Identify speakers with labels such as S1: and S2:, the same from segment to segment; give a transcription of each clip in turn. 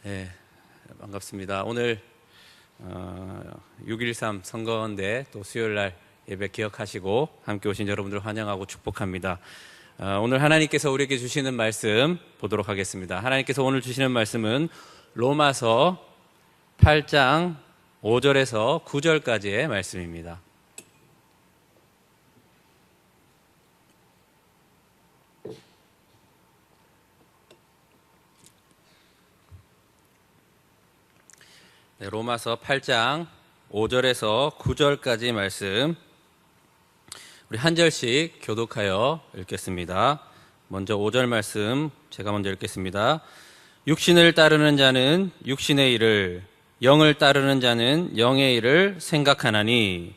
S1: 네, 반갑습니다. 오늘 6.13 선거인데 또 수요일날 예배 기억하시고 함께 오신 여러분들 환영하고 축복합니다. 오늘 하나님께서 우리에게 주시는 말씀 보도록 하겠습니다. 하나님께서 오늘 주시는 말씀은 로마서 8장 5절에서 9절까지의 말씀입니다. 네, 로마서 8장 5절에서 9절까지 말씀 우리 한 절씩 교독하여 읽겠습니다. 먼저 5절 말씀 제가 먼저 읽겠습니다. 육신을 따르는 자는 육신의 일을, 영을 따르는 자는 영의 일을 생각하나니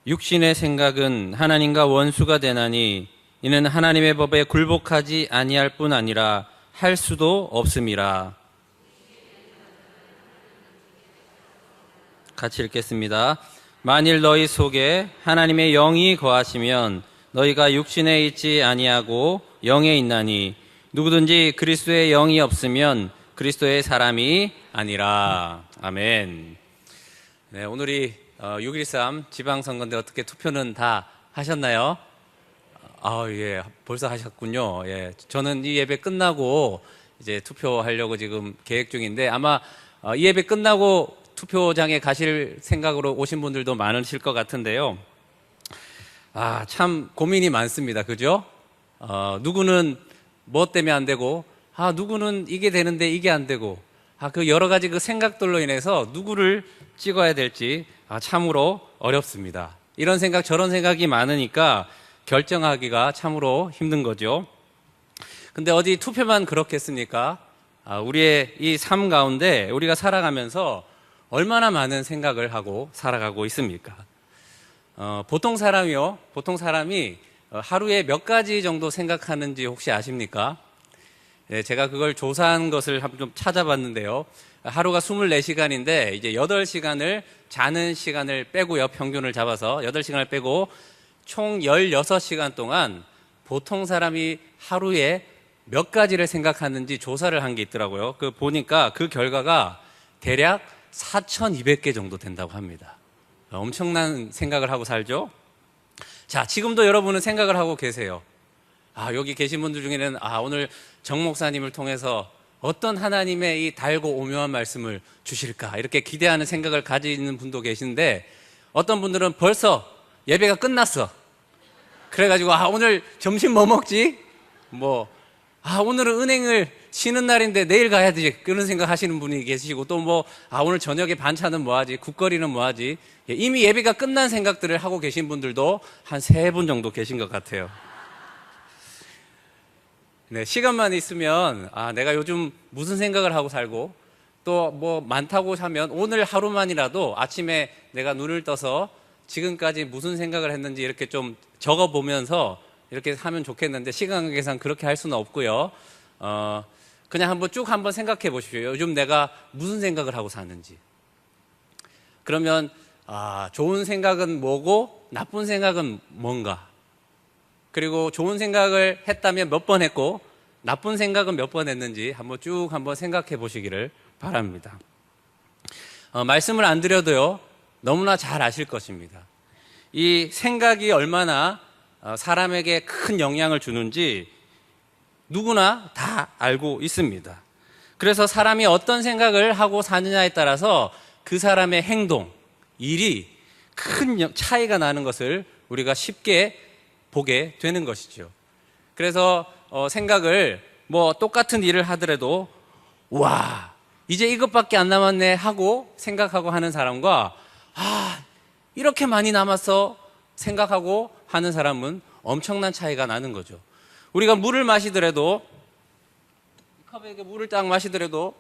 S1: 육신의 생각은 하나님과 원수가 되나니 이는 하나님의 법에 굴복하지 아니할 뿐 아니라 할 수도 없음이라. 같이 읽겠습니다. 만일 너희 속에 하나님의 영이 거하시면 너희가 육신에 있지 아니하고 영에 있나니 누구든지 그리스도의 영이 없으면 그리스도의 사람이 아니라. 아멘. 네, 오늘이 6.13 지방선거인데 어떻게 투표는 다 하셨나요? 예, 벌써 하셨군요. 예, 저는 이 예배 끝나고 이제 투표하려고 지금 계획 중인데 아마 이 예배 끝나고 투표장에 가실 생각으로 오신 분들도 많으실 것 같은데요. 참 고민이 많습니다. 그죠? 누구는 뭐 때문에 안 되고, 누구는 이게 되는데 이게 안 되고, 그 여러 가지 그 생각들로 인해서 누구를 찍어야 될지 참으로 어렵습니다. 이런 생각 저런 생각이 많으니까 결정하기가 참으로 힘든 거죠. 근데 어디 투표만 그렇겠습니까? 우리의 이 삶 가운데 우리가 살아가면서 얼마나 많은 생각을 하고 살아가고 있습니까? 보통 사람이 하루에 몇 가지 정도 생각하는지 혹시 아십니까? 네, 제가 그걸 조사한 것을 한번 좀 찾아봤는데요. 하루가 24시간인데 이제 8시간을 자는 시간을 빼고요. 평균을 잡아서 8시간을 빼고 총 16시간 동안 보통 사람이 하루에 몇 가지를 생각하는지 조사를 한 게 있더라고요. 보니까 그 결과가 대략 4,200개 정도 된다고 합니다. 엄청난 생각을 하고 살죠? 자, 지금도 여러분은 생각을 하고 계세요. 여기 계신 분들 중에는 오늘 정 목사님을 통해서 어떤 하나님의 이 달고 오묘한 말씀을 주실까 이렇게 기대하는 생각을 가지는 분도 계신데 어떤 분들은 벌써 예배가 끝났어. 그래가지고 오늘 점심 뭐 먹지? 오늘은 은행을 쉬는 날인데 내일 가야지 그런 생각 하시는 분이 계시고 또 오늘 저녁에 반찬은 뭐하지? 국거리는 뭐하지? 이미 예배가 끝난 생각들을 하고 계신 분들도 한 3분 정도 계신 것 같아요. 네, 시간만 있으면 내가 요즘 무슨 생각을 하고 살고 또 많다고 하면 오늘 하루만이라도 아침에 내가 눈을 떠서 지금까지 무슨 생각을 했는지 이렇게 좀 적어보면서 이렇게 하면 좋겠는데 시간 관계상 그렇게 할 수는 없고요. 그냥 한번 생각해 보십시오. 요즘 내가 무슨 생각을 하고 사는지. 그러면 좋은 생각은 뭐고 나쁜 생각은 뭔가. 그리고 좋은 생각을 했다면 몇 번 했고 나쁜 생각은 몇 번 했는지 한번 생각해 보시기를 바랍니다. 말씀을 안 드려도요. 너무나 잘 아실 것입니다. 이 생각이 얼마나 사람에게 큰 영향을 주는지 누구나 다 알고 있습니다. 그래서 사람이 어떤 생각을 하고 사느냐에 따라서 그 사람의 행동, 일이 큰 차이가 나는 것을 우리가 쉽게 보게 되는 것이죠. 그래서 생각을 똑같은 일을 하더라도 이제 이것밖에 안 남았네 하고 생각하고 하는 사람과 이렇게 많이 남았어 생각하고 하는 사람은 엄청난 차이가 나는 거죠. 우리가 물을 마시더라도 컵에 물을 딱 마시더라도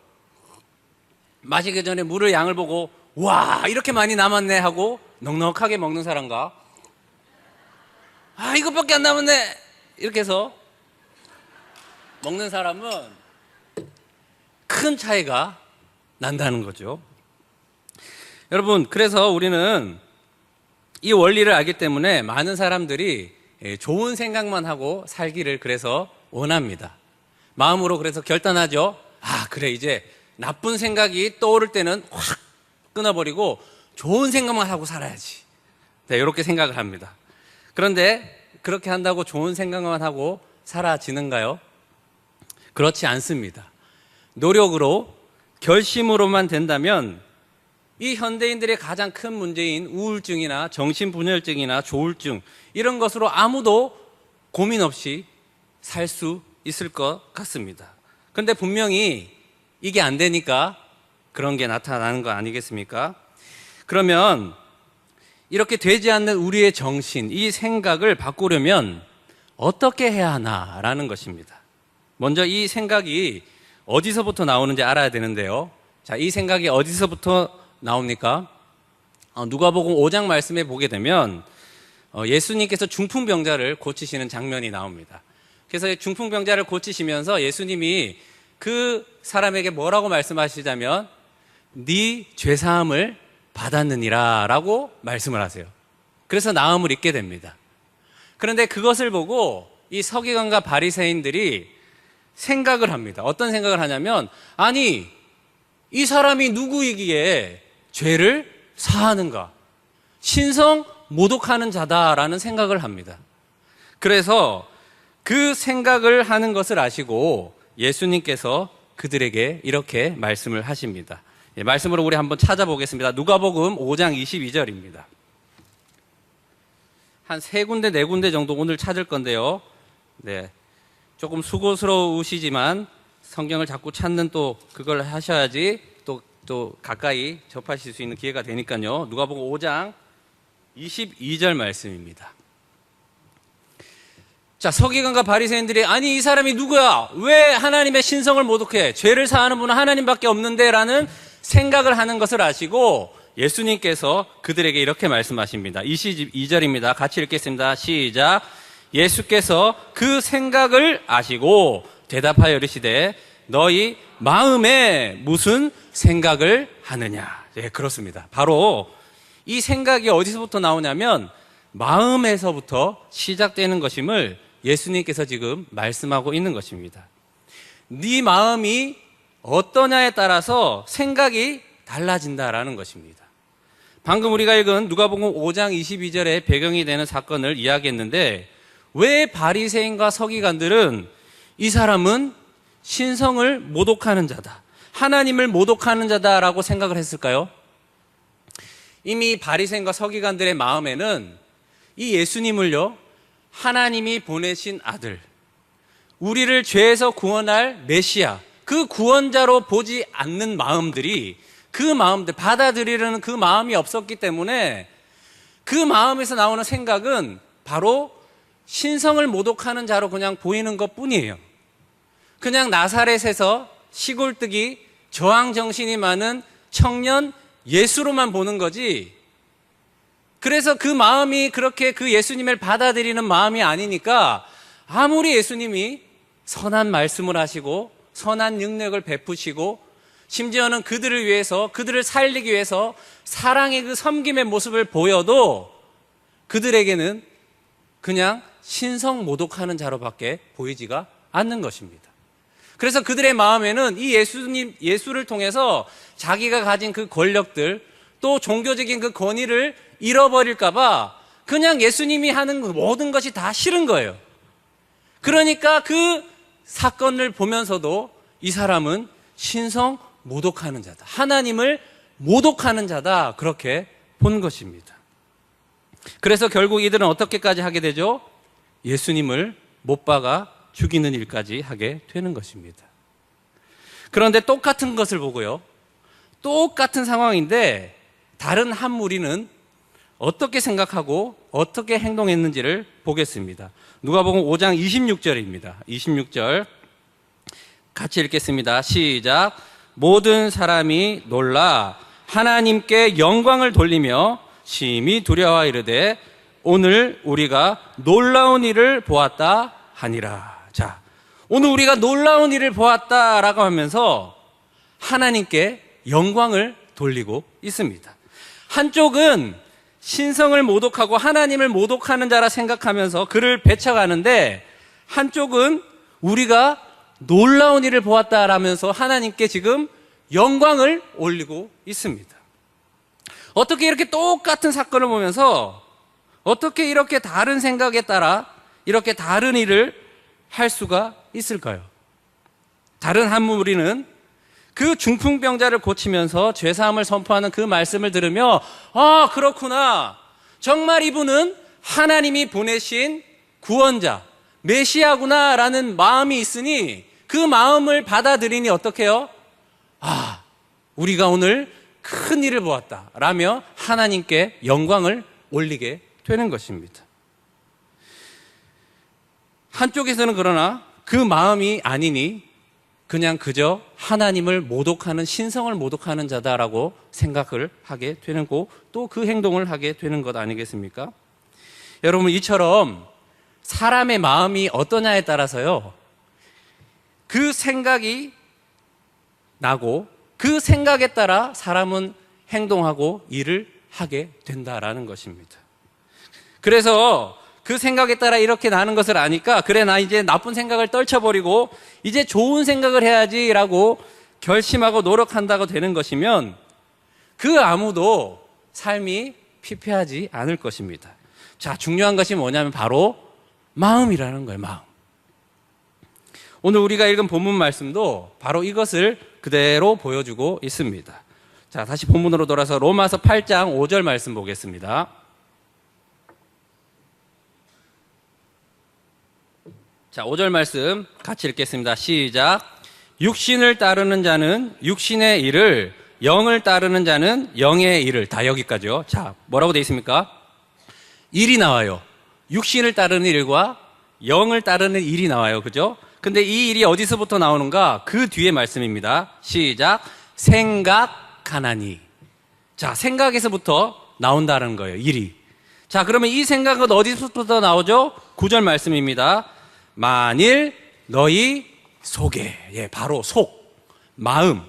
S1: 마시기 전에 물의 양을 보고 이렇게 많이 남았네 하고 넉넉하게 먹는 사람과 이것밖에 안 남았네 이렇게 해서 먹는 사람은 큰 차이가 난다는 거죠. 여러분, 그래서 우리는 이 원리를 알기 때문에 많은 사람들이 좋은 생각만 하고 살기를 그래서 원합니다. 마음으로 그래서 결단하죠. 아, 그래, 이제 나쁜 생각이 떠오를 때는 확 끊어버리고 좋은 생각만 하고 살아야지. 네, 이렇게 생각을 합니다. 그런데 그렇게 한다고 좋은 생각만 하고 사라지는가요? 그렇지 않습니다. 노력으로, 결심으로만 된다면 이 현대인들의 가장 큰 문제인 우울증이나 정신분열증이나 조울증, 이런 것으로 아무도 고민 없이 살 수 있을 것 같습니다. 그런데 분명히 이게 안 되니까 그런 게 나타나는 거 아니겠습니까? 그러면 이렇게 되지 않는 우리의 정신, 이 생각을 바꾸려면 어떻게 해야 하나라는 것입니다. 먼저 이 생각이 어디서부터 나오는지 알아야 되는데요. 자, 이 생각이 어디서부터 나옵니까? 누가복음 5장 말씀에 보게 되면 예수님께서 중풍병자를 고치시는 장면이 나옵니다. 그래서 중풍병자를 고치시면서 예수님이 그 사람에게 뭐라고 말씀하시자면 네 죄사함을 받았느니라 라고 말씀을 하세요. 그래서 나음을 입게 됩니다. 그런데 그것을 보고 이 서기관과 바리새인들이 생각을 합니다. 어떤 생각을 하냐면, 아니, 이 사람이 누구이기에 죄를 사하는가? 신성 모독하는 자다라는 생각을 합니다. 그래서 그 생각을 하는 것을 아시고 예수님께서 그들에게 이렇게 말씀을 하십니다. 말씀으로 우리 한번 찾아보겠습니다. 누가복음 5장 22절입니다. 한 3군데, 4군데 정도 오늘 찾을 건데요. 네. 조금 수고스러우시지만 성경을 자꾸 찾는 또 그걸 하셔야지 또 가까이 접하실 수 있는 기회가 되니까요. 누가복음 5장 22절 말씀입니다. 자, 서기관과 바리새인들이 아니 이 사람이 누구야? 왜 하나님의 신성을 모독해? 죄를 사하는 분은 하나님밖에 없는데 라는 생각을 하는 것을 아시고 예수님께서 그들에게 이렇게 말씀하십니다. 22절입니다. 같이 읽겠습니다. 시작. 예수께서 그 생각을 아시고 대답하여 이르시되 너희 마음에 무슨 생각을 하느냐. 예, 그렇습니다. 바로 이 생각이 어디서부터 나오냐면 마음에서부터 시작되는 것임을 예수님께서 지금 말씀하고 있는 것입니다. 네 마음이 어떠냐에 따라서 생각이 달라진다라는 것입니다. 방금 우리가 읽은 누가복음 5장 22절의 배경이 되는 사건을 이야기했는데 왜 바리새인과 서기관들은 이 사람은 신성을 모독하는 자다, 하나님을 모독하는 자다라고 생각을 했을까요? 이미 바리새인과 서기관들의 마음에는 이 예수님을요, 하나님이 보내신 아들, 우리를 죄에서 구원할 메시아, 그 구원자로 보지 않는 마음들이, 그 마음들, 받아들이려는 그 마음이 없었기 때문에 그 마음에서 나오는 생각은 바로 신성을 모독하는 자로 그냥 보이는 것 뿐이에요. 그냥 나사렛에서 시골뜨기, 저항정신이 많은 청년 예수로만 보는 거지, 그래서 그 마음이 그렇게 그 예수님을 받아들이는 마음이 아니니까 아무리 예수님이 선한 말씀을 하시고 선한 능력을 베푸시고 심지어는 그들을 위해서, 그들을 살리기 위해서 사랑의 그 섬김의 모습을 보여도 그들에게는 그냥 신성 모독하는 자로밖에 보이지가 않는 것입니다. 그래서 그들의 마음에는 이 예수를 통해서 자기가 가진 그 권력들, 또 종교적인 그 권위를 잃어버릴까봐 그냥 예수님이 하는 모든 것이 다 싫은 거예요. 그러니까 그 사건을 보면서도 이 사람은 신성 모독하는 자다, 하나님을 모독하는 자다, 그렇게 본 것입니다. 그래서 결국 이들은 어떻게까지 하게 되죠? 예수님을 못 박아 죽이는 일까지 하게 되는 것입니다. 그런데 똑같은 것을 보고요, 똑같은 상황인데 다른 한 무리는 어떻게 생각하고 어떻게 행동했는지를 보겠습니다. 누가복음 5장 26절입니다. 26절 같이 읽겠습니다. 시작. 모든 사람이 놀라 하나님께 영광을 돌리며 심히 두려워 이르되 오늘 우리가 놀라운 일을 보았다 하니라. 자, 오늘 우리가 놀라운 일을 보았다라고 하면서 하나님께 영광을 돌리고 있습니다. 한쪽은 신성을 모독하고 하나님을 모독하는 자라 생각하면서 그를 배척하는데, 한쪽은 우리가 놀라운 일을 보았다라면서 하나님께 지금 영광을 올리고 있습니다. 어떻게 이렇게 똑같은 사건을 보면서 어떻게 이렇게 다른 생각에 따라 이렇게 다른 일을 할 수가 있을까요? 다른 한 무리는 그 중풍병자를 고치면서 죄사함을 선포하는 그 말씀을 들으며, 아, 그렇구나, 정말 이분은 하나님이 보내신 구원자, 메시아구나 라는 마음이 있으니 그 마음을 받아들이니 어떻게 해요? 아, 우리가 오늘 큰 일을 보았다 라며 하나님께 영광을 올리게 되는 것입니다. 한쪽에서는 그러나 그 마음이 아니니 그냥 그저 하나님을 모독하는, 신성을 모독하는 자다라고 생각을 하게 되는 거고, 또 그 행동을 하게 되는 것 아니겠습니까? 여러분, 이처럼 사람의 마음이 어떠냐에 따라서요, 그 생각이 나고 그 생각에 따라 사람은 행동하고 일을 하게 된다라는 것입니다. 그래서 그 생각에 따라 이렇게 나는 것을 아니까, 그래, 나 이제 나쁜 생각을 떨쳐버리고 이제 좋은 생각을 해야지라고 결심하고 노력한다고 되는 것이면 그 아무도 삶이 피폐하지 않을 것입니다. 자, 중요한 것이 뭐냐면 바로 마음이라는 거예요. 마음. 오늘 우리가 읽은 본문 말씀도 바로 이것을 그대로 보여주고 있습니다. 자, 다시 본문으로 돌아서 로마서 8장 5절 말씀 보겠습니다. 자, 5절 말씀 같이 읽겠습니다. 시작. 육신을 따르는 자는 육신의 일을, 영을 따르는 자는 영의 일을. 다 여기까지요. 자, 뭐라고 되어 있습니까? 일이 나와요. 육신을 따르는 일과 영을 따르는 일이 나와요. 그죠? 근데 이 일이 어디서부터 나오는가? 그 뒤에 말씀입니다. 시작. 생각하나니. 자, 생각에서부터 나온다는 거예요. 일이. 자, 그러면 이 생각은 어디서부터 나오죠? 9절 말씀입니다. 만일 너희 속에, 예, 바로 속, 마음,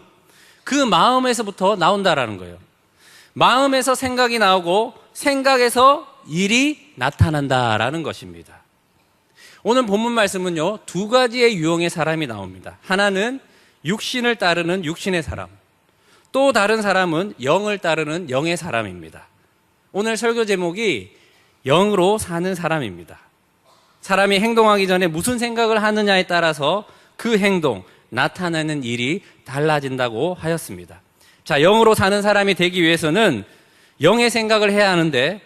S1: 그 마음에서부터 나온다라는 거예요. 마음에서 생각이 나오고 생각에서 일이 나타난다라는 것입니다. 오늘 본문 말씀은요, 두 가지의 유형의 사람이 나옵니다. 하나는 육신을 따르는 육신의 사람, 또 다른 사람은 영을 따르는 영의 사람입니다. 오늘 설교 제목이 영으로 사는 사람입니다. 사람이 행동하기 전에 무슨 생각을 하느냐에 따라서 그 행동, 나타나는 일이 달라진다고 하였습니다. 자, 영으로 사는 사람이 되기 위해서는 영의 생각을 해야 하는데,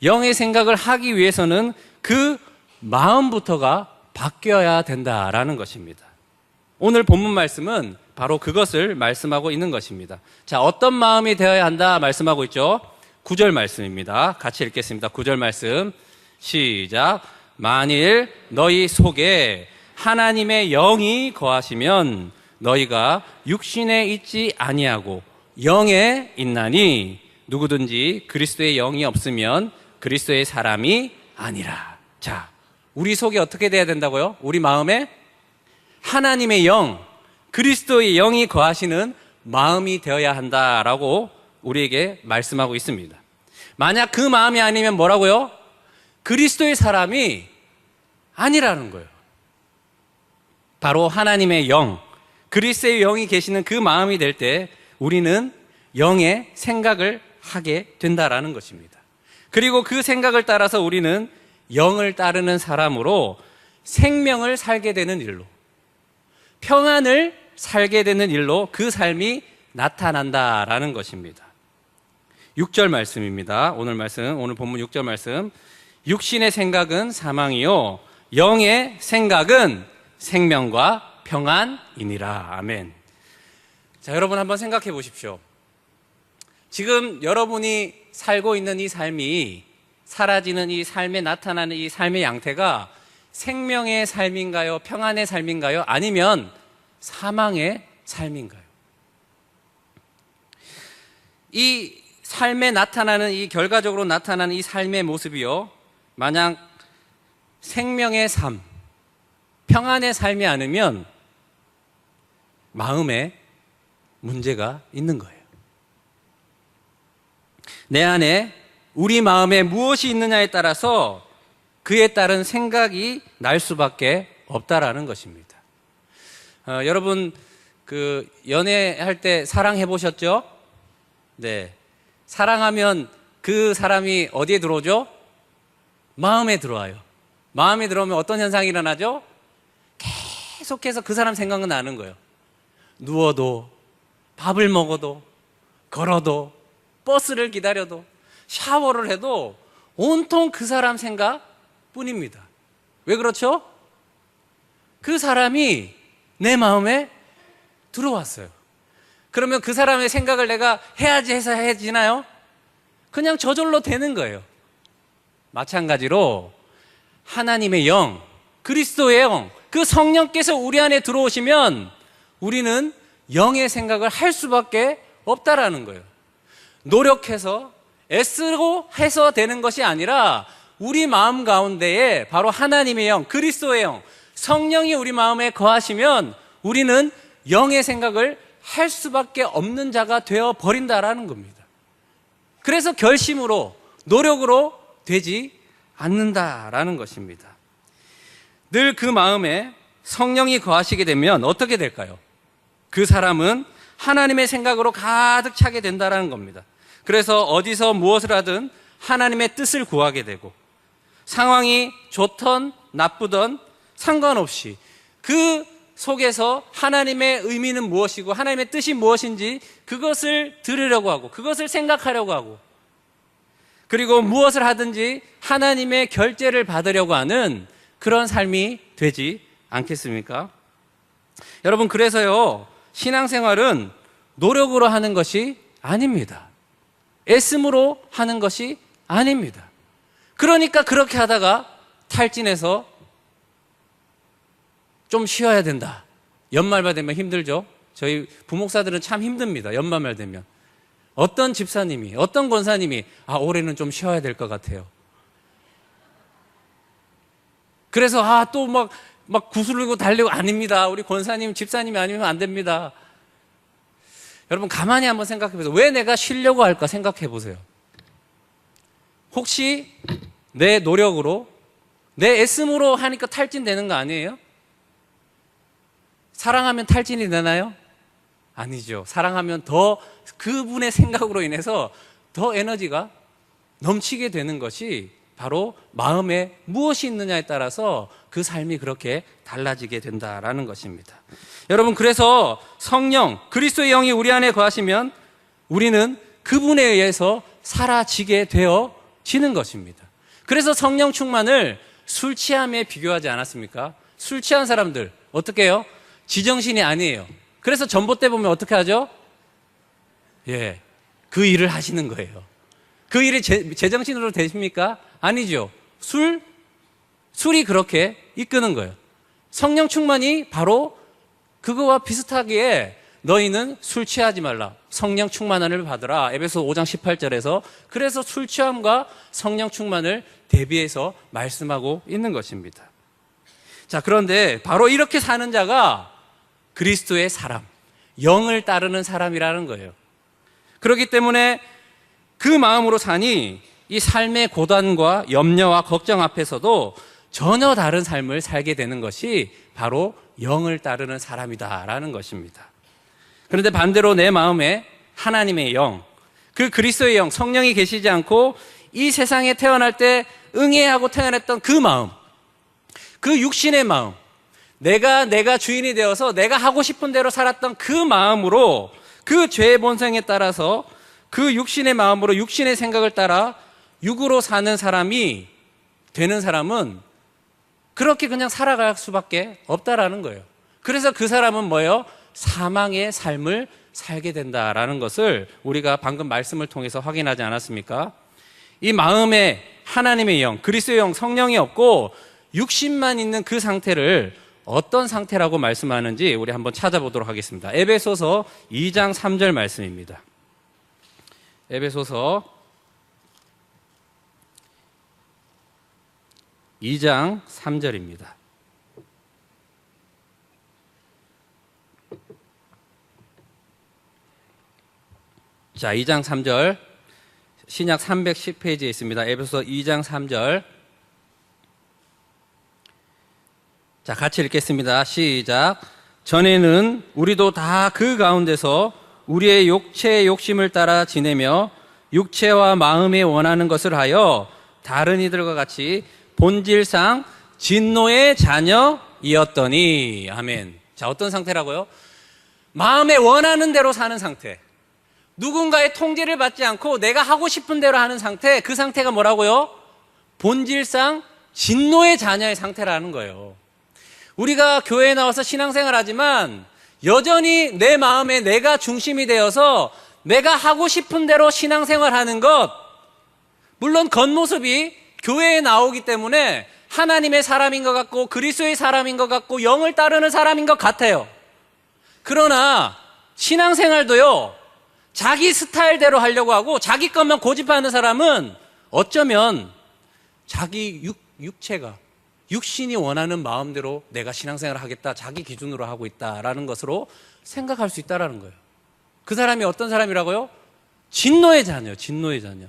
S1: 영의 생각을 하기 위해서는 그 마음부터가 바뀌어야 된다라는 것입니다. 오늘 본문 말씀은 바로 그것을 말씀하고 있는 것입니다. 자, 어떤 마음이 되어야 한다 말씀하고 있죠? 9절 말씀입니다. 같이 읽겠습니다. 9절 말씀 시작. 만일 너희 속에 하나님의 영이 거하시면 너희가 육신에 있지 아니하고 영에 있나니 누구든지 그리스도의 영이 없으면 그리스도의 사람이 아니라. 자, 우리 속에 어떻게 돼야 된다고요? 우리 마음에 하나님의 영, 그리스도의 영이 거하시는 마음이 되어야 한다라고 우리에게 말씀하고 있습니다. 만약 그 마음이 아니면 뭐라고요? 그리스도의 사람이 아니라는 거예요. 바로 하나님의 영, 그리스도의 영이 계시는 그 마음이 될 때 우리는 영의 생각을 하게 된다라는 것입니다. 그리고 그 생각을 따라서 우리는 영을 따르는 사람으로 생명을 살게 되는 일로, 평안을 살게 되는 일로 그 삶이 나타난다라는 것입니다. 6절 말씀입니다. 오늘 본문 6절 말씀. 육신의 생각은 사망이요 영의 생각은 생명과 평안이니라. 아멘. 자, 여러분 한번 생각해 보십시오. 지금 여러분이 살고 있는 이 삶이, 사라지는 이 삶에 나타나는 이 삶의 양태가 생명의 삶인가요? 평안의 삶인가요? 아니면 사망의 삶인가요? 이 삶에 나타나는, 이 결과적으로 나타나는 이 삶의 모습이요, 만약 생명의 삶, 평안의 삶이 아니면 마음에 문제가 있는 거예요. 내 안에 우리 마음에 무엇이 있느냐에 따라서 그에 따른 생각이 날 수밖에 없다라는 것입니다. 여러분 그 연애할 때 사랑해 보셨죠? 네. 사랑하면 그 사람이 어디에 들어오죠? 마음에 들어와요. 마음에 들어오면 어떤 현상이 일어나죠? 계속해서 그 사람 생각은 나는 거예요. 누워도, 밥을 먹어도, 걸어도, 버스를 기다려도, 샤워를 해도 온통 그 사람 생각뿐입니다. 왜 그렇죠? 그 사람이 내 마음에 들어왔어요. 그러면 그 사람의 생각을 내가 해야지 해서 해지나요? 그냥 저절로 되는 거예요. 마찬가지로 하나님의 영, 그리스도의 영, 그 성령께서 우리 안에 들어오시면 우리는 영의 생각을 할 수밖에 없다라는 거예요. 노력해서 애쓰고 해서 되는 것이 아니라 우리 마음 가운데에 바로 하나님의 영, 그리스도의 영, 성령이 우리 마음에 거하시면 우리는 영의 생각을 할 수밖에 없는 자가 되어 버린다라는 겁니다. 그래서 결심으로, 노력으로 되지 않는다라는 것입니다. 늘 그 마음에 성령이 거하시게 되면 어떻게 될까요? 그 사람은 하나님의 생각으로 가득 차게 된다라는 겁니다. 그래서 어디서 무엇을 하든 하나님의 뜻을 구하게 되고 상황이 좋던 나쁘던 상관없이 그 속에서 하나님의 의미는 무엇이고 하나님의 뜻이 무엇인지 그것을 들으려고 하고 그것을 생각하려고 하고 그리고 무엇을 하든지 하나님의 결제를 받으려고 하는 그런 삶이 되지 않겠습니까? 여러분, 그래서요, 신앙생활은 노력으로 하는 것이 아닙니다. 애씀으로 하는 것이 아닙니다. 그러니까 그렇게 하다가 탈진해서 좀 쉬어야 된다. 연말만 되면 힘들죠. 저희 부목사들은 참 힘듭니다. 연말만 되면. 어떤 집사님이, 어떤 권사님이 올해는 좀 쉬어야 될 것 같아요. 그래서 또 막 구슬리고 달리고 아닙니다. 우리 권사님, 집사님이 아니면 안 됩니다. 여러분 가만히 한번 생각해 보세요. 왜 내가 쉬려고 할까 생각해 보세요. 혹시 내 노력으로, 내 애씀으로 하니까 탈진되는 거 아니에요? 사랑하면 탈진이 되나요? 아니죠. 사랑하면 더 그분의 생각으로 인해서 더 에너지가 넘치게 되는 것이 바로 마음에 무엇이 있느냐에 따라서 그 삶이 그렇게 달라지게 된다라는 것입니다. 여러분, 그래서 성령, 그리스도의 영이 우리 안에 거하시면 우리는 그분에 의해서 사라지게 되어지는 것입니다. 그래서 성령 충만을 술 취함에 비교하지 않았습니까? 술 취한 사람들 어떻게 해요? 지정신이 아니에요. 그래서 전봇대 보면 어떻게 하죠? 그 일을 하시는 거예요. 그 일이 제정신으로 되십니까? 아니죠. 술이 그렇게 이끄는 거예요. 성령 충만이 바로 그거와 비슷하기에 너희는 술 취하지 말라. 성령 충만을 받으라. 에베소 5장 18절에서 그래서 술 취함과 성령 충만을 대비해서 말씀하고 있는 것입니다. 자, 그런데 바로 이렇게 사는 자가 그리스도의 사람, 영을 따르는 사람이라는 거예요. 그렇기 때문에 그 마음으로 사니 이 삶의 고단과 염려와 걱정 앞에서도 전혀 다른 삶을 살게 되는 것이 바로 영을 따르는 사람이다라는 것입니다. 그런데 반대로 내 마음에 하나님의 영, 그 그리스도의 영, 성령이 계시지 않고 이 세상에 태어날 때 응애하고 태어났던 그 마음, 그 육신의 마음, 내가 주인이 되어서 내가 하고 싶은 대로 살았던 그 마음으로 그 죄의 본성에 따라서 그 육신의 마음으로 육신의 생각을 따라 육으로 사는 사람이 되는 사람은 그렇게 그냥 살아갈 수밖에 없다라는 거예요. 그래서 그 사람은 뭐예요? 사망의 삶을 살게 된다라는 것을 우리가 방금 말씀을 통해서 확인하지 않았습니까? 이 마음에 하나님의 영, 그리스도의 영, 성령이 없고 육신만 있는 그 상태를 어떤 상태라고 말씀하는지 우리 한번 찾아보도록 하겠습니다. 에베소서 2장 3절 말씀입니다. 에베소서 2장 3절입니다. 자, 2장 3절 신약 310페이지에 있습니다. 에베소서 2장 3절. 자, 같이 읽겠습니다. 시작. 전에는 우리도 다 그 가운데서 우리의 육체의 욕심을 따라 지내며 육체와 마음에 원하는 것을 하여 다른 이들과 같이 본질상 진노의 자녀이었더니. 아멘. 자, 어떤 상태라고요? 마음에 원하는 대로 사는 상태. 누군가의 통제를 받지 않고 내가 하고 싶은 대로 하는 상태. 그 상태가 뭐라고요? 본질상 진노의 자녀의 상태라는 거예요. 우리가 교회에 나와서 신앙생활 하지만 여전히 내 마음에 내가 중심이 되어서 내가 하고 싶은 대로 신앙생활 하는 것, 물론 겉모습이 교회에 나오기 때문에 하나님의 사람인 것 같고 그리스도의 사람인 것 같고 영을 따르는 사람인 것 같아요. 그러나 신앙생활도요, 자기 스타일대로 하려고 하고 자기 것만 고집하는 사람은 어쩌면 자기 육체가, 육신이 원하는 마음대로 내가 신앙생활을 하겠다, 자기 기준으로 하고 있다라는 것으로 생각할 수 있다라는 거예요. 그 사람이 어떤 사람이라고요? 진노의 자녀, 진노의 자녀.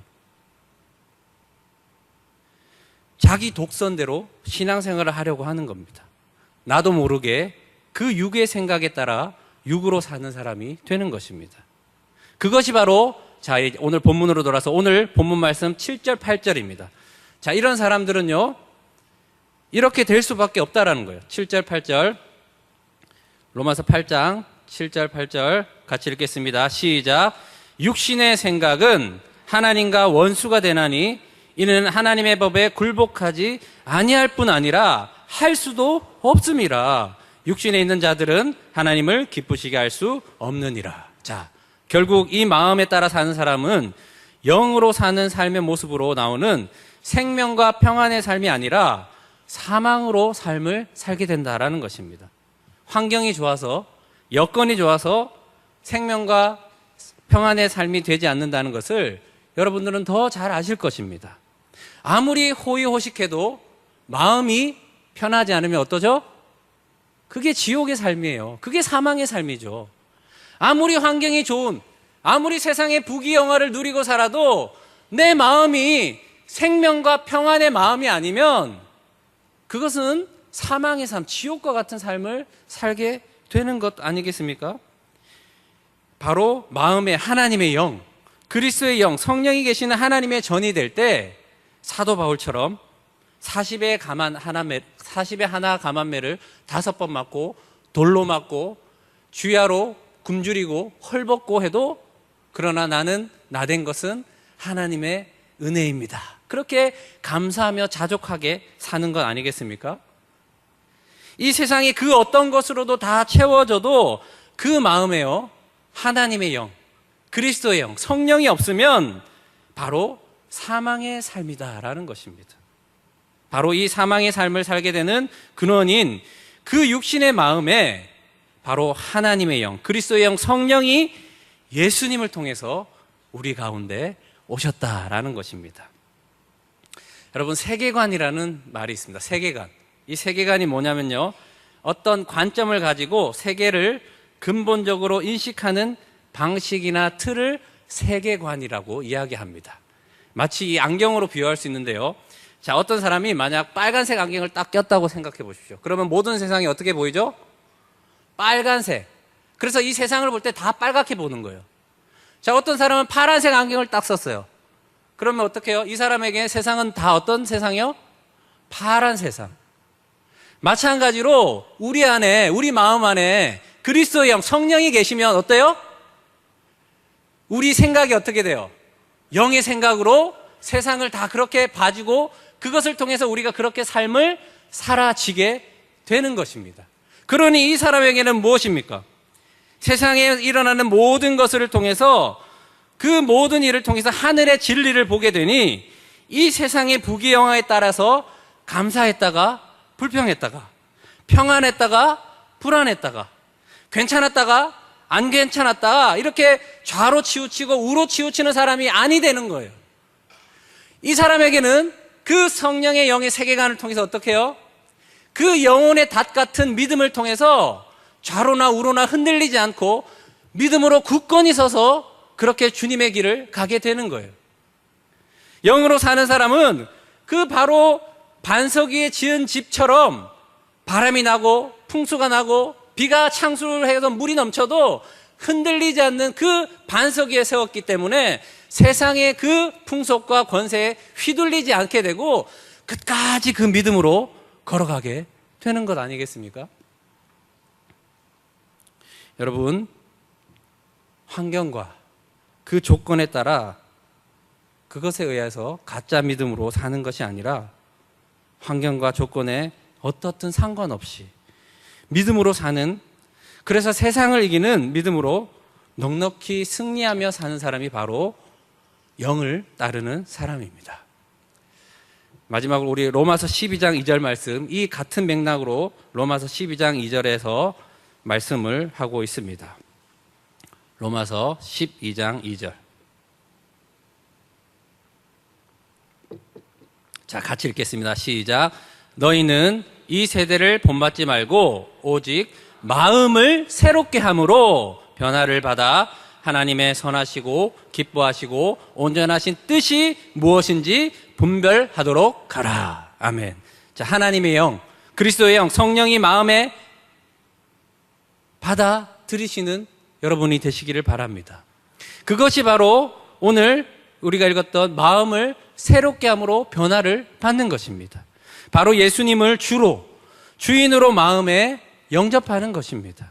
S1: 자기 독선대로 신앙생활을 하려고 하는 겁니다. 나도 모르게 그 육의 생각에 따라 육으로 사는 사람이 되는 것입니다. 그것이 바로, 자, 오늘 본문으로 돌아서 오늘 본문 말씀 7절, 8절입니다. 자, 이런 사람들은요, 이렇게 될 수밖에 없다라는 거예요. 7절, 8절. 로마서 8장 7절, 8절 같이 읽겠습니다. 시작. 육신의 생각은 하나님과 원수가 되나니 이는 하나님의 법에 굴복하지 아니할 뿐 아니라 할 수도 없음이라. 육신에 있는 자들은 하나님을 기쁘시게 할 수 없느니라. 자, 결국 이 마음에 따라 사는 사람은 영으로 사는 삶의 모습으로 나오는 생명과 평안의 삶이 아니라 사망으로 삶을 살게 된다라는 것입니다. 환경이 좋아서, 여건이 좋아서 생명과 평안의 삶이 되지 않는다는 것을 여러분들은 더 잘 아실 것입니다. 아무리 호의호식해도 마음이 편하지 않으면 어떠죠? 그게 지옥의 삶이에요. 그게 사망의 삶이죠. 아무리 환경이 좋은, 아무리 세상의 부귀영화를 누리고 살아도 내 마음이 생명과 평안의 마음이 아니면 그것은 사망의 삶, 지옥과 같은 삶을 살게 되는 것 아니겠습니까? 바로 마음에 하나님의 영, 그리스도의 영, 성령이 계시는 하나님의 전이 될 때 사도 바울처럼 40의 하나 가만매를 5번 맞고 돌로 맞고 주야로 굶주리고 헐벗고 해도 그러나 나는 나된 것은 하나님의 은혜입니다. 그렇게 감사하며 자족하게 사는 것 아니겠습니까? 이 세상이 그 어떤 것으로도 다 채워져도 그 마음에요, 하나님의 영, 그리스도의 영, 성령이 없으면 바로 사망의 삶이다라는 것입니다. 바로 이 사망의 삶을 살게 되는 근원인 그 육신의 마음에 바로 하나님의 영, 그리스도의 영, 성령이 예수님을 통해서 우리 가운데 오셨다라는 것입니다. 여러분, 세계관이라는 말이 있습니다. 세계관. 이 세계관이 뭐냐면요, 어떤 관점을 가지고 세계를 근본적으로 인식하는 방식이나 틀을 세계관이라고 이야기합니다. 마치 이 안경으로 비유할 수 있는데요. 자, 어떤 사람이 만약 빨간색 안경을 딱 꼈다고 생각해 보십시오. 그러면 모든 세상이 어떻게 보이죠? 빨간색. 그래서 이 세상을 볼 때 다 빨갛게 보는 거예요. 자, 어떤 사람은 파란색 안경을 딱 썼어요. 그러면 어떻게 해요? 이 사람에게 세상은 다 어떤 세상이요? 파란 세상. 마찬가지로 우리 안에, 우리 마음 안에 그리스도의 영, 성령이 계시면 어때요? 우리 생각이 어떻게 돼요? 영의 생각으로 세상을 다 그렇게 봐주고 그것을 통해서 우리가 그렇게 삶을 살아지게 되는 것입니다. 그러니 이 사람에게는 무엇입니까? 세상에 일어나는 모든 것을 통해서, 그 모든 일을 통해서 하늘의 진리를 보게 되니 이 세상의 부귀영화에 따라서 감사했다가 불평했다가, 평안했다가 불안했다가, 괜찮았다가 안 괜찮았다가 이렇게 좌로 치우치고 우로 치우치는 사람이 아니 되는 거예요. 이 사람에게는 그 성령의 영의 세계관을 통해서 어떻게 해요? 그 영혼의 닷 같은 믿음을 통해서 좌로나 우로나 흔들리지 않고 믿음으로 굳건히 서서 그렇게 주님의 길을 가게 되는 거예요. 영으로 사는 사람은 그 바로 반석 위에 지은 집처럼 바람이 나고 풍수가 나고 비가 창수를 해서 물이 넘쳐도 흔들리지 않는 그 반석 위에 세웠기 때문에 세상의 그 풍속과 권세에 휘둘리지 않게 되고 끝까지 그 믿음으로 걸어가게 되는 것 아니겠습니까? 여러분, 환경과 그 조건에 따라 그것에 의해서 가짜 믿음으로 사는 것이 아니라 환경과 조건에 어떻든 상관없이 믿음으로 사는, 그래서 세상을 이기는 믿음으로 넉넉히 승리하며 사는 사람이 바로 영을 따르는 사람입니다. 마지막으로 우리 로마서 12장 2절 말씀, 이 같은 맥락으로 로마서 12장 2절에서 말씀을 하고 있습니다. 로마서 12장 2절. 자, 같이 읽겠습니다. 시작. 너희는 이 세대를 본받지 말고 오직 마음을 새롭게 함으로 변화를 받아 하나님의 선하시고 기뻐하시고 온전하신 뜻이 무엇인지 분별하도록 하라. 아멘. 자, 하나님의 영, 그리스도의 영, 성령이 마음에 받아들이시는 여러분이 되시기를 바랍니다. 그것이 바로 오늘 우리가 읽었던 마음을 새롭게 함으로 변화를 받는 것입니다. 바로 예수님을 주로, 주인으로 마음에 영접하는 것입니다.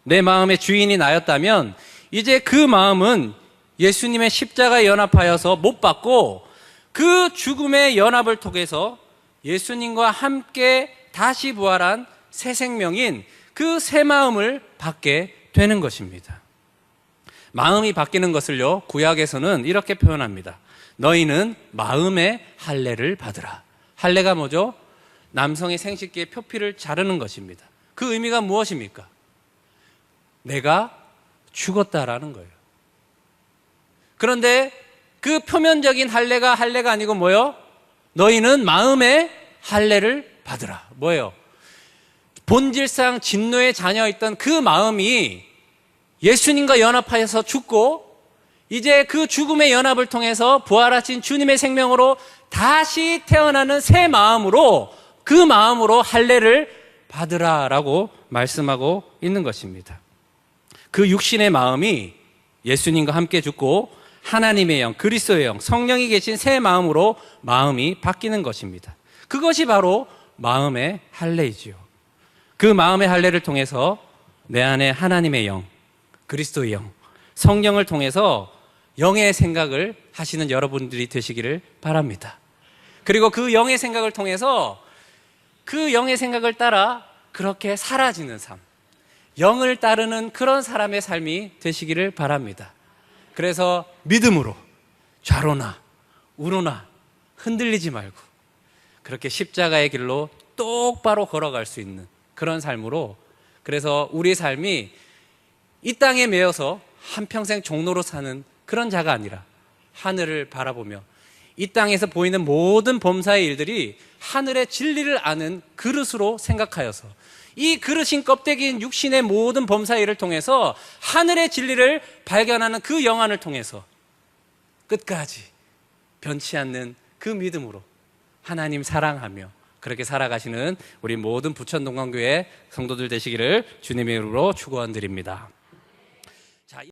S1: 내 마음의 주인이 나였다면 이제 그 마음은 예수님의 십자가에 연합하여서 못 받고 그 죽음의 연합을 통해서 예수님과 함께 다시 부활한 새 생명인 그 새 마음을 받게 되는 것입니다. 마음이 바뀌는 것을요, 구약에서는 이렇게 표현합니다. 너희는 마음의 할례를 받으라. 할례가 뭐죠? 남성의 생식기의 표피를 자르는 것입니다. 그 의미가 무엇입니까? 내가 죽었다라는 거예요. 그런데 그 표면적인 할례가 아니고 뭐예요? 너희는 마음의 할례를 받으라. 뭐예요? 본질상 진노의 자녀였던 그 마음이 예수님과 연합하여서 죽고 이제 그 죽음의 연합을 통해서 부활하신 주님의 생명으로 다시 태어나는 새 마음으로, 그 마음으로 할례를 받으라라고 말씀하고 있는 것입니다. 그 육신의 마음이 예수님과 함께 죽고 하나님의 영, 그리스도의 영, 성령이 계신 새 마음으로 마음이 바뀌는 것입니다. 그것이 바로 마음의 할례이지요. 그 마음의 할례를 통해서 내 안에 하나님의 영, 그리스도의 영, 성령을 통해서 영의 생각을 하시는 여러분들이 되시기를 바랍니다. 그리고 그 영의 생각을 통해서 그 영의 생각을 따라 그렇게 사라지는 삶, 영을 따르는 그런 사람의 삶이 되시기를 바랍니다. 그래서 믿음으로 좌로나 우로나 흔들리지 말고 그렇게 십자가의 길로 똑바로 걸어갈 수 있는 그런 삶으로, 그래서 우리 삶이 이 땅에 매여서 한평생 종로로 사는 그런 자가 아니라 하늘을 바라보며 이 땅에서 보이는 모든 범사의 일들이 하늘의 진리를 아는 그릇으로 생각하여서 이 그릇인 껍데기인 육신의 모든 범사의 일을 통해서 하늘의 진리를 발견하는 그 영안을 통해서 끝까지 변치 않는 그 믿음으로 하나님 사랑하며 그렇게 살아가시는 우리 모든 부천동강교회 성도들 되시기를 주님의 이름으로 축원드립니다.